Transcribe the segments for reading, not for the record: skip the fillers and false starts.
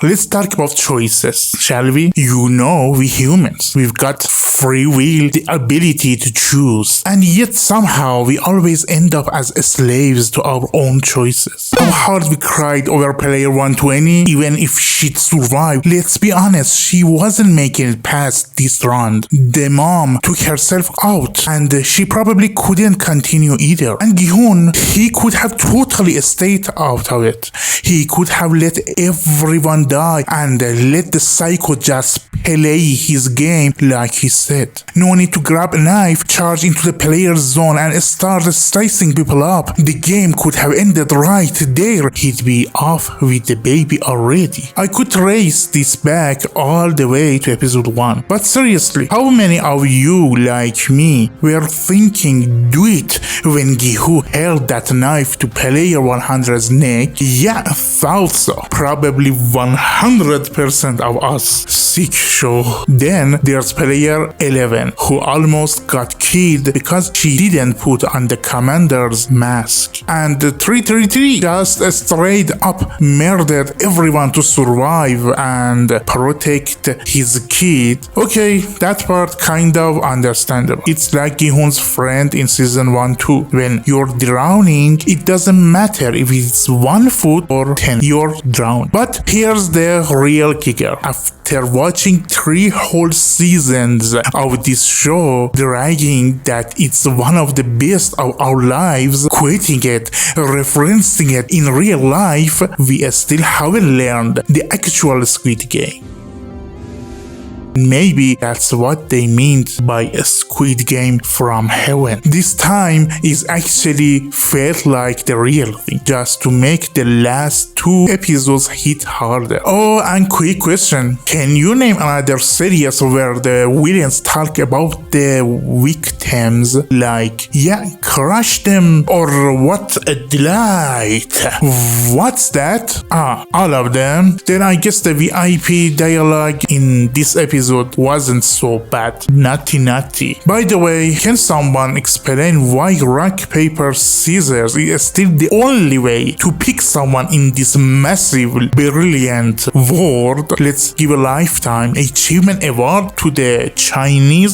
Let's talk about choices, shall we? You know, we humans, we've got free will, the ability to choose, and yet somehow we always end up as slaves to our own choices. How hard we cried over player 120, even if she'd survived. Let's be honest, she wasn't making it past this round. The mom took herself out, and she probably couldn't continue either. And Gi-hun, he could have totally stayed out of it. He could have let everyone die and let the psycho just play his game like he said. No need to grab a knife, charge into the player's zone and start slicing people up. The game could have ended right there. He'd be off with the baby already. I could trace this back all the way to episode 1. But seriously, how many of you like me were thinking do it when Gi-hun held that knife to player 100's neck? Yeah, thought so. Probably 100% of us. Sick show. Then there's player 11 who almost got killed because she didn't put on the commander's mask. And 333 just straight up murdered everyone to survive and protect his kid. Okay, that part kind of understandable. It's like Gi-hun's friend in season 1 too. When you're drowning, it doesn't matter if it's 1 foot or 10, you're drowned. But here's the real kicker. After watching 3 whole seasons of this show, bragging that it's one of the best of our lives, quoting it, referencing it in real life, we still haven't learned the actual Squid Game. Maybe that's what they meant by a Squid Game from heaven. This time is actually felt like the real thing, just to make the last 2 episodes hit harder. Oh, and quick question. Can you name another series where the villains talk about the victims like, yeah, crush them, or what a delight? What's that? All of them? Then I guess the VIP dialogue in this episode wasn't so bad. Naughty. By the way, can someone explain why rock, paper, scissors is still the only way to pick someone in this massive, brilliant world? Let's give a lifetime achievement award to the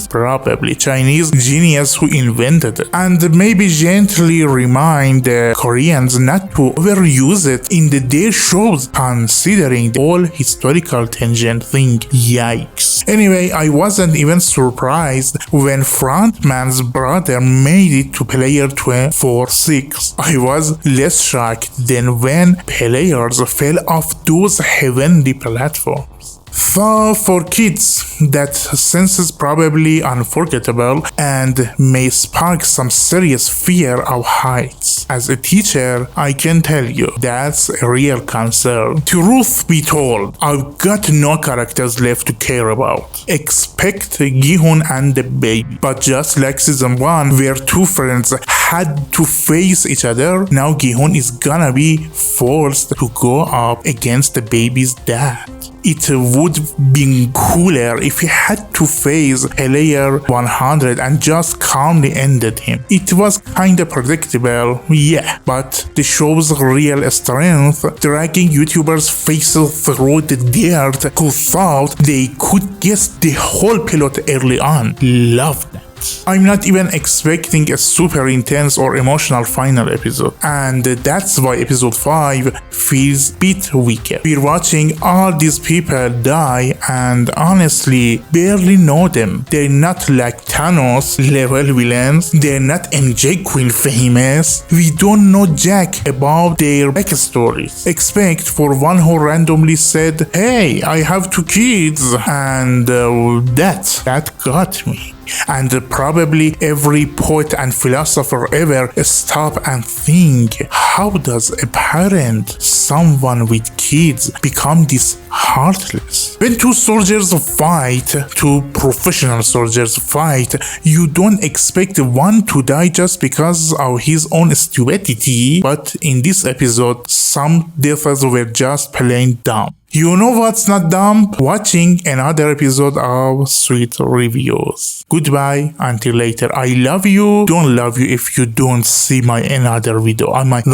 probably Chinese genius who invented it. And maybe gently remind the Koreans not to overuse it in their shows, considering the whole historical tangent thing. Yikes. Anyway, I wasn't even surprised when frontman's brother made it to player 4-6. I was less shocked than when players fell off those heavenly platforms. So for kids, that sense is probably unforgettable and may spark some serious fear of heights. As a teacher, I can tell you that's a real concern. Truth be told, I've got no characters left to care about. Expect Gi-hun and the baby. But just like season 1, where 2 friends had to face each other, now Gi-hun is gonna be forced to go up against the baby's dad. It would be cooler if he had to face player 100 and just calmly ended him. It was kinda predictable, yeah, but the show's real strength, dragging YouTubers' faces through the dirt who thought they could guess the whole plot early on. Loved that. I'm not even expecting a super intense or emotional final episode, and that's why episode 5 feels a bit weaker. We're watching all these people die and honestly barely know them. They're not like Thanos level villains, they're not MJ Queen famous, we don't know jack about their backstories. Except for one who randomly said, hey, I have 2 kids, and that got me. And probably every poet and philosopher ever stop and think, how does a parent, someone with kids, become this heartless? When 2 soldiers fight, 2 professional soldiers fight, you don't expect one to die just because of his own stupidity, but in this episode, some deaths were just plain dumb. You know what's not dumb? Watching another episode of Sweet Reviews. Goodbye, until later. I love you. Don't love you if you don't see my another video. I might